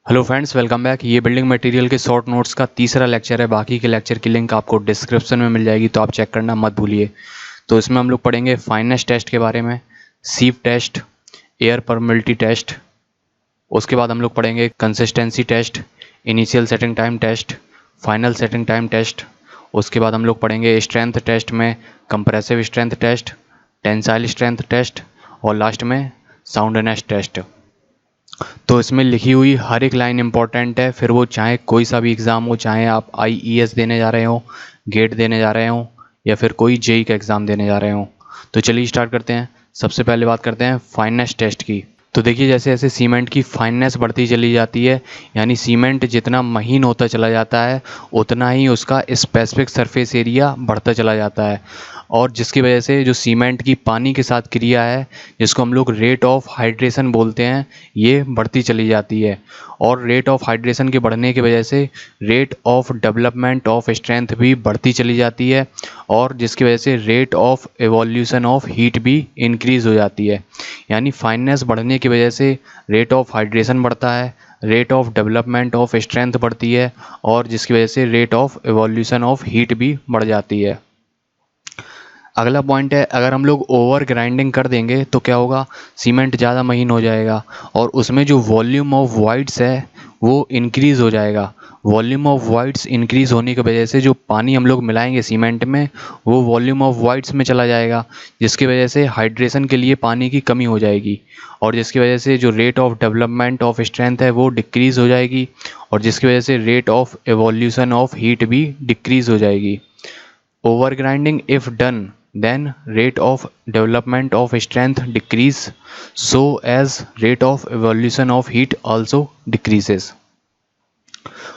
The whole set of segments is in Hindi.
Hello friends, welcome back. ये बिल्डिंग मटेरियल के शॉर्ट नोट्स का तीसरा लेक्चर है। बाकी के लेक्चर की लिंक आपको डिस्क्रिप्शन में मिल जाएगी, तो आप चेक करना मत भूलिए। तो इसमें हम लोग पढ़ेंगे फाइनेस टेस्ट के बारे में, sieve test, air permeability test. उसके बाद हम लोग पढ़ेंगे consistency test, initial setting time test, final setting time test. उसके बाद हम लोग पढ़ेंगे स्ट्रेंथ टेस्ट में compressive strength test, tensile strength test और लास्ट में साउंडनेस टेस्ट। तो इसमें लिखी हुई हर एक लाइन इंपॉर्टेंट है, फिर वो चाहे कोई सा भी एग्ज़ाम हो, चाहे आप IES देने जा रहे हो, गेट देने जा रहे हो या फिर कोई JEE का एग्ज़ाम देने जा रहे हो। तो चलिए स्टार्ट करते हैं। सबसे पहले बात करते हैं फाइननेस टेस्ट की। तो देखिए, जैसे जैसे सीमेंट की फाइननेस बढ़ती चली जाती है, यानी सीमेंट जितना महीन होता चला जाता है उतना ही उसका स्पेसिफिक सरफेस एरिया बढ़ता चला जाता है, और जिसकी वजह से जो सीमेंट की पानी के साथ क्रिया है, जिसको हम लोग रेट ऑफ हाइड्रेशन बोलते हैं, ये बढ़ती चली जाती है। और रेट ऑफ हाइड्रेशन के बढ़ने की वजह से rate of development of strength भी बढ़ती चली जाती है, और जिसकी वजह से rate of evolution of heat भी इंक्रीज़ हो जाती है। यानी फाइननेस बढ़ने की वजह से रेट ऑफ हाइड्रेशन बढ़ता है, rate of development of strength बढ़ती है, और जिसकी वजह से rate of evolution of heat भी बढ़ जाती है। अगला पॉइंट है, अगर हम लोग ओवर ग्राइंडिंग कर देंगे तो क्या होगा, सीमेंट ज़्यादा महीन हो जाएगा और उसमें जो वॉल्यूम ऑफ वाइड्स है वो इंक्रीज़ हो जाएगा। वॉल्यूम ऑफ वाइड्स इंक्रीज़ होने की वजह से जो पानी हम लोग मिलाएंगे सीमेंट में, वो वॉल्यूम ऑफ वाइड्स में चला जाएगा, जिसकी वजह से हाइड्रेशन के लिए पानी की कमी हो जाएगी, और जिसकी वजह से जो rate of development of strength है वो डिक्रीज़ हो जाएगी, और जिसकी वजह से rate of evolution of heat भी डिक्रीज़ हो जाएगी। Over grinding if done, then rate of development of strength decrease, so as rate of evolution of heat also decreases।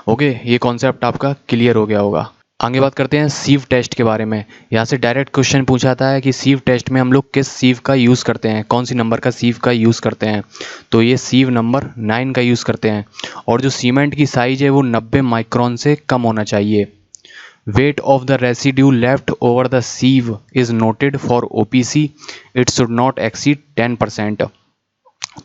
Okay, ये कॉन्सेप्ट आपका क्लियर हो गया होगा। आगे बात करते हैं सीव टेस्ट के बारे में। यहाँ से डायरेक्ट क्वेश्चन पूछा जाता है कि सीव टेस्ट में हम लोग किस सीव का यूज़ करते हैं, कौन सी नंबर का सीव का यूज़ करते हैं। तो ये सीव नंबर 9 का यूज़ करते हैं, और जो सीमेंट की साइज है वो 90 माइक्रोन से कम होना चाहिए। Weight of the residue left over the sieve is noted for OPC. It should not exceed 10%।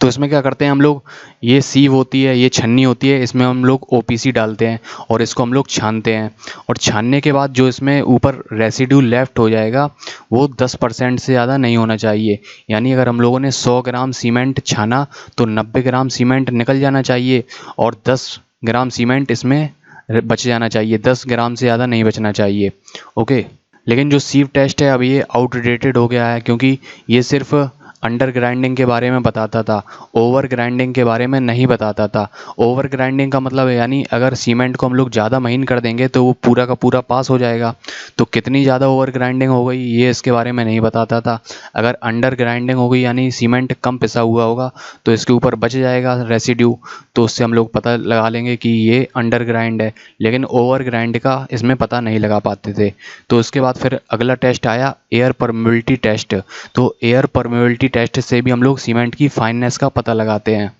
तो इसमें क्या करते हैं हम लोग, ये सीव होती है, ये छन्नी होती है, इसमें हम लोग OPC डालते हैं और इसको हम लोग छानते हैं, और छानने के बाद जो इसमें ऊपर रेसिड्यू लेफ्ट हो जाएगा वो 10% से ज़्यादा नहीं होना चाहिए। यानी अगर हम लोगों ने 100 ग्राम सीमेंट छाना तो 90 ग्राम सीमेंट निकल जाना चाहिए, और 10 ग्राम सीमेंट इसमें बच जाना चाहिए, 10 ग्राम से ज़्यादा नहीं बचना चाहिए। ओके, लेकिन जो सीव टेस्ट है अब ये आउटडेटेड हो गया है, क्योंकि ये सिर्फ अंडर ग्राइंडिंग के बारे में बताता था, ओवर ग्राइंडिंग के बारे में नहीं बताता था। ओवर ग्राइंडिंग का मतलब है, यानी अगर सीमेंट को हम लोग ज़्यादा महीन कर देंगे तो वो पूरा का पूरा पास हो जाएगा। तो कितनी ज़्यादा ओवर ग्राइंडिंग हो गई ये इसके बारे में नहीं बताता था। अगर अंडर ग्राइंडिंग हो गई यानी सीमेंट कम पिसा हुआ होगा तो इसके ऊपर बच जाएगा रेसिड्यू, तो उससे हम लोग पता लगा लेंगे कि ये अंडर ग्राइंड है। लेकिन ओवर ग्राइंड का इसमें पता नहीं लगा पाते थे। तो उसके बाद फिर अगला टेस्ट आया एयर परमिबिलिटी टेस्ट। तो एयर परमिबिलिटी टेस्ट से भी हम लोग सीमेंट की फाइननेस का पता लगाते हैं।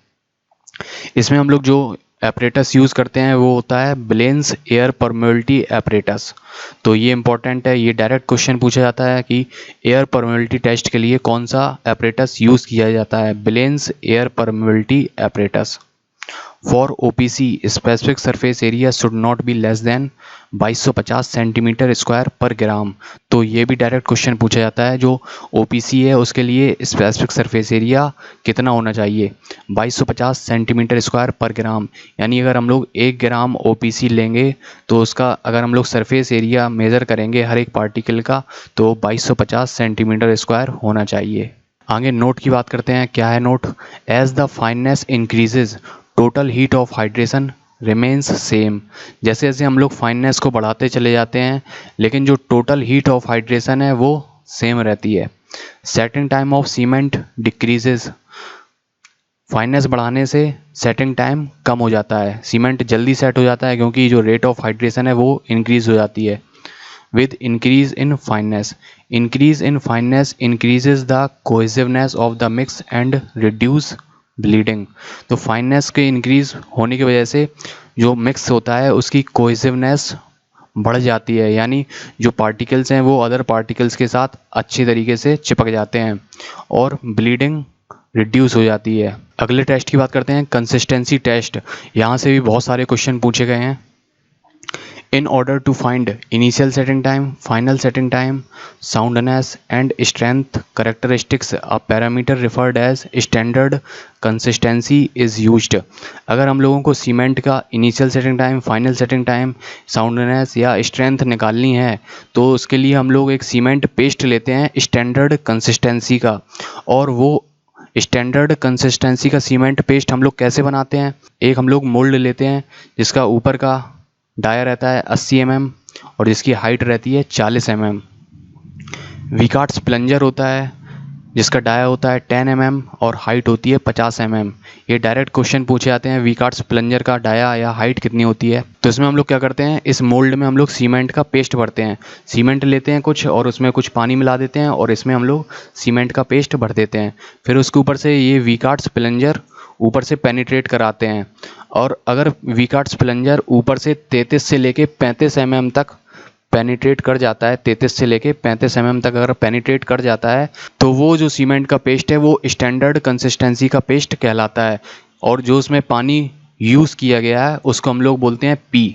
इसमें हम लोग जो एपरेटस यूज़ करते हैं वो होता है ब्लेंस एयर परमिबिलिटी एपरेटस। तो ये इंपॉर्टेंट है, ये डायरेक्ट क्वेश्चन पूछा जाता है कि एयर परमिबिलिटी टेस्ट के लिए कौन सा एपरेटस यूज़ किया जाता है। Blaine's air permeability apparatus. For OPC specific surface area should not be less than 2250 centimetre square पर ग्राम। तो ये भी डायरेक्ट क्वेश्चन पूछा जाता है, जो OPC है उसके लिए स्पेसिफिक सरफेस एरिया कितना होना चाहिए, 2250 सेंटीमीटर स्क्वायर पर ग्राम। यानी अगर हम लोग 1 ग्राम OPC लेंगे तो उसका अगर हम लोग सरफेस एरिया मेज़र करेंगे हर एक पार्टिकल का, तो 2250 सेंटीमीटर स्क्वायर होना चाहिए। आगे नोट की बात करते हैं। क्या है note, as the fineness increases total heat of hydration remains same. जैसे जैसे हम लोग फाइननेस को बढ़ाते चले जाते हैं, लेकिन जो टोटल हीट ऑफ हाइड्रेशन है वो सेम रहती है। Setting time of cement decreases. Fineness बढ़ाने से सेटिंग टाइम कम हो जाता है, सीमेंट जल्दी सेट हो जाता है, क्योंकि जो रेट ऑफ हाइड्रेशन है वो इंक्रीज हो जाती है। with increase in fineness, increase in fineness increases the cohesiveness of the mix and reduce bleeding। तो फाइननेस के इंक्रीज होने की वजह से जो मिक्स होता है उसकी कोहेसिवनेस बढ़ जाती है, यानी जो पार्टिकल्स हैं वो अदर पार्टिकल्स के साथ अच्छी तरीके से चिपक जाते हैं, और ब्लीडिंग रिड्यूस हो जाती है। अगले टेस्ट की बात करते हैं, कंसिस्टेंसी टेस्ट। यहाँ से भी बहुत सारे क्वेश्चन पूछे गए हैं। In order to find initial setting time, final setting time, soundness and strength characteristics, a parameter referred as standard consistency is used. अगर हम लोगों को सीमेंट का initial setting time, final setting time, soundness या स्ट्रेंथ निकालनी है तो उसके लिए हम लोग एक सीमेंट पेस्ट लेते हैं स्टैंडर्ड कंसिस्टेंसी का। और वो स्टैंडर्ड कंसिस्टेंसी का सीमेंट पेस्ट हम लोग कैसे बनाते हैं, एक हम लोग मोल्ड लेते हैं जिसका ऊपर का डाया रहता है 80 mm और जिसकी हाइट रहती है 40 mm। वीकार्ट्स प्लंजर होता है जिसका डाया होता है 10 mm और हाइट होती है 50 mm। ये डायरेक्ट क्वेश्चन पूछे जाते हैं, वीकार्ट्स प्लंजर का डाया या हाइट कितनी होती है। तो इसमें हम लोग क्या करते हैं, इस मोल्ड में हम लोग सीमेंट का पेस्ट भरते हैं। सीमेंट लेते हैं कुछ और उसमें कुछ पानी मिला देते हैं और इसमें हम लोग सीमेंट का पेस्ट भर देते हैं। फिर उसके ऊपर से ये वीकार्ट्स प्लंजर ऊपर से पेनिट्रेट कराते हैं। और अगर वीकार्ट्स प्लंजर ऊपर से 33 से लेके 35 mm तक पेनिट्रेट कर जाता है, 33 से लेके 35 mm तक अगर पेनिट्रेट कर जाता है तो वो जो सीमेंट का पेस्ट है वो स्टैंडर्ड कंसिस्टेंसी का पेस्ट कहलाता है। और जो उसमें पानी यूज़ किया गया है उसको हम लोग बोलते हैं पी।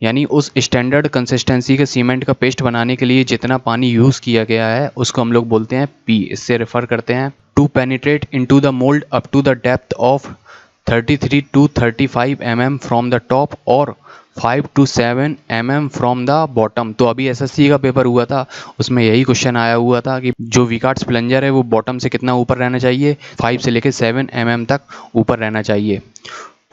यानी उस स्टैंडर्ड कंसिस्टेंसी के सीमेंट का पेस्ट बनाने के लिए जितना पानी यूज़ किया गया है उसको हम लोग बोलते हैं पी। इससे रेफर करते हैं to penetrate into the mould up to the depth of 33 to 35 mm from the top और 5 to 7 mm from the bottom. तो अभी एसएससी का पेपर हुआ था उसमें यही क्वेश्चन आया हुआ था कि जो वीकार्ट्स प्लंजर है वो बॉटम से कितना ऊपर रहना चाहिए, 5 से लेकर 7 mm तक ऊपर रहना चाहिए।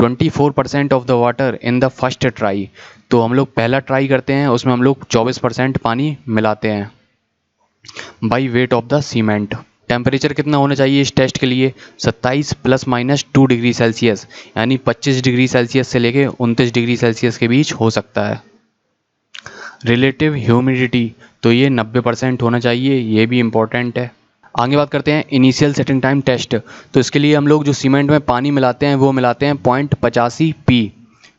24% of the water in the first try. तो हम लोग पहला ट्राई करते हैं उसमें हम लोग 24% पानी मिलाते हैं। By weight of the cement. Temperature कितना होना चाहिए इस टेस्ट के लिए, 27 ± 2 डिग्री सेल्सियस, यानी 25 डिग्री सेल्सियस से लेके 29 डिग्री सेल्सियस के बीच हो सकता है। रिलेटिव ह्यूमिडिटी, तो ये 90% होना चाहिए, ये भी इम्पोर्टेंट है। आगे बात करते हैं इनिशियल सेटिंग टाइम टेस्ट। तो इसके लिए हम लोग जो सीमेंट में पानी मिलाते हैं वो मिलाते हैं 0.85 P।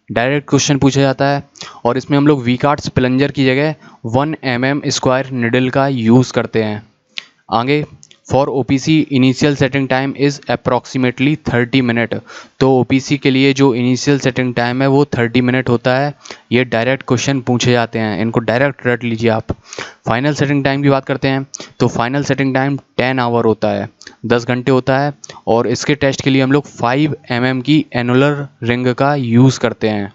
डायरेक्ट क्वेश्चन पूछा जाता है और इसमें हम लोग वीकार्ट्स प्लंजर की जगह 1 mm² निडल का यूज़ करते हैं। आगे for OPC initial setting time is approximately 30 minute. तो OPC के लिए जो इनिशियल सेटिंग टाइम है वो 30 मिनट होता है। ये डायरेक्ट क्वेश्चन पूछे जाते हैं, इनको डायरेक्ट रट लीजिए आप। फाइनल सेटिंग टाइम की बात करते हैं तो फाइनल सेटिंग टाइम 10 आवर होता है, 10 घंटे होता है। और इसके टेस्ट के लिए हम लोग 5 mm की एनुलर रिंग का यूज़ करते हैं।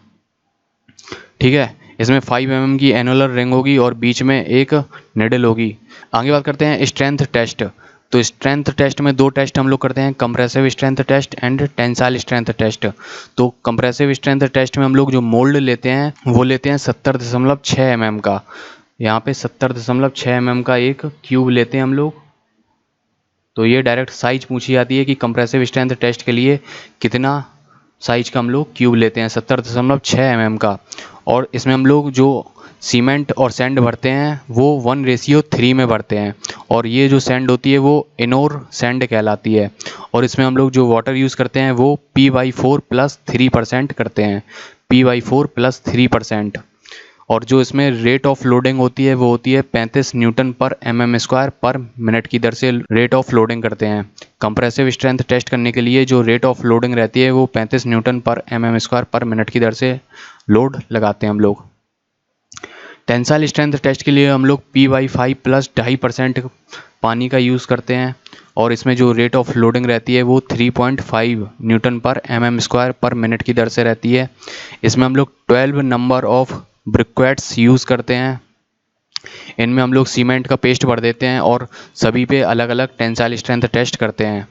ठीक है, इसमें 5 mm की एनुलर रिंग होगी और बीच में एक निडल होगी। आगे बात करते हैं स्ट्रेंथ टेस्ट। तो स्ट्रेंथ टेस्ट में 2 टेस्ट हम लोग करते हैं, compressive strength test and tensile strength test. तो कंप्रेसिव स्ट्रेंथ टेस्ट में हम लोग जो मोल्ड लेते हैं वो लेते हैं 70.6 mm का। यहाँ पे 70.6 mm का एक क्यूब लेते हैं हम लोग। तो ये डायरेक्ट साइज पूछी जाती है कि कंप्रेसिव स्ट्रेंथ टेस्ट के लिए कितना साइज का हम लोग क्यूब लेते हैं, 70.6 mm का। और इसमें हम लोग जो सीमेंट और सैंड भरते हैं वो 1:3 में भरते हैं। और ये जो सैंड होती है वो इनोर सैंड कहलाती है। और इसमें हम लोग जो वाटर यूज़ करते हैं वो P/4 + 3% करते हैं, P/4 + 3%। और जो इसमें रेट ऑफ लोडिंग होती है वो होती है 35 Nm² पर मिनट की दर से रेट ऑफ लोडिंग करते हैं। कंप्रेसिव स्ट्रेंथ टेस्ट करने के लिए जो रेट ऑफ लोडिंग रहती है वो 35 Nm² पर मिनट की दर से लोड लगाते हैं हम लोग। टेंसाइल स्ट्रेंथ टेस्ट के लिए हम लोग P/5 + 2.5% पानी का यूज़ करते हैं। और इसमें जो रेट ऑफ लोडिंग रहती है वो 3.5 Nm² पर मिनट की दर से रहती है। इसमें हम लोग 12 नंबर ऑफ ब्रिक्वेट्स यूज़ करते हैं। इनमें हम लोग सीमेंट का पेस्ट भर देते हैं और सभी पे अलग अलग टेंसाइल स्ट्रेंथ टेस्ट करते हैं,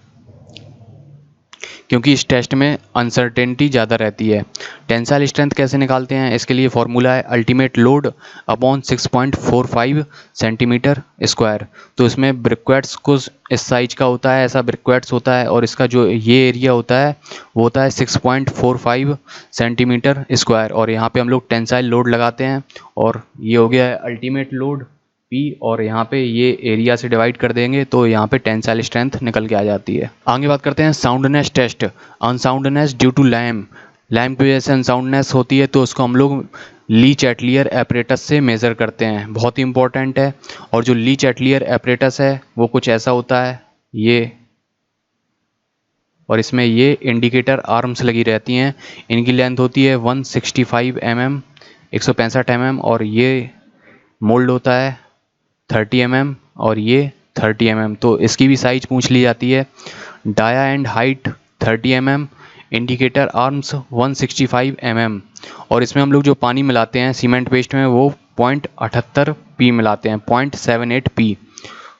क्योंकि इस टेस्ट में अनसर्टेनिटी ज़्यादा रहती है। टेंसाइल स्ट्रेंथ कैसे निकालते हैं, इसके लिए फॉर्मूला है अल्टीमेट लोड अपॉन 6.45 cm²। तो इसमें ब्रिक्वेट्स कुछ इस साइज का होता है, ऐसा ब्रिक्वेट्स होता है और इसका जो ये एरिया होता है वो होता है 6.45 cm²। और यहाँ पे हम लोग टेंसाइल लोड लगाते हैं और ये हो गया है अल्टीमेट लोड P। और यहाँ पे ये एरिया से डिवाइड कर देंगे तो यहाँ पे टेंसाइल स्ट्रेंथ निकल के आ जाती है। आगे बात करते हैं soundness test. Unsoundness due to lime की वजह से अनसाउंडनेस होती है तो उसको हम लोग ली चैटलियर एपरेटस से मेज़र करते हैं, बहुत ही इंपॉर्टेंट है। और जो ली चैटलियर एपरेटस है वो कुछ ऐसा होता है, ये और इसमें ये इंडिकेटर आर्म्स लगी रहती हैं। इनकी लेंथ होती है 165 mm 165 mm, और ये मोल्ड होता है 30 mm और ये 30 mm। तो इसकी भी साइज पूछ ली जाती है। Dia and height 30 mm, indicator arms 165 mm, और इसमें हम लोग जो पानी मिलाते हैं सीमेंट पेस्ट में वो 0.78 p मिलाते हैं, 0.78 p।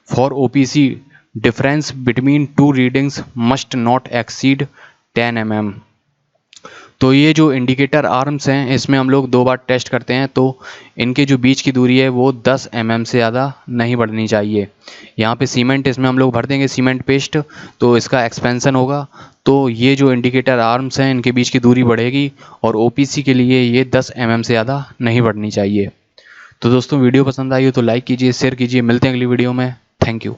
For OPC difference between two readings must not exceed 10 mm। तो ये जो इंडिकेटर आर्म्स हैं इसमें हम लोग 2 बार टेस्ट करते हैं, तो इनके जो बीच की दूरी है वो 10 mm से ज़्यादा नहीं बढ़नी चाहिए। यहाँ पे सीमेंट इसमें हम लोग भर देंगे सीमेंट पेस्ट, तो इसका एक्सपेंसन होगा, तो ये जो इंडिकेटर आर्म्स हैं इनके बीच की दूरी बढ़ेगी, और OPC के लिए ये 10 mm से ज़्यादा नहीं बढ़नी चाहिए। तो दोस्तों वीडियो पसंद आई हो तो लाइक कीजिए, शेयर कीजिए। मिलते हैं अगली वीडियो में। Thank you.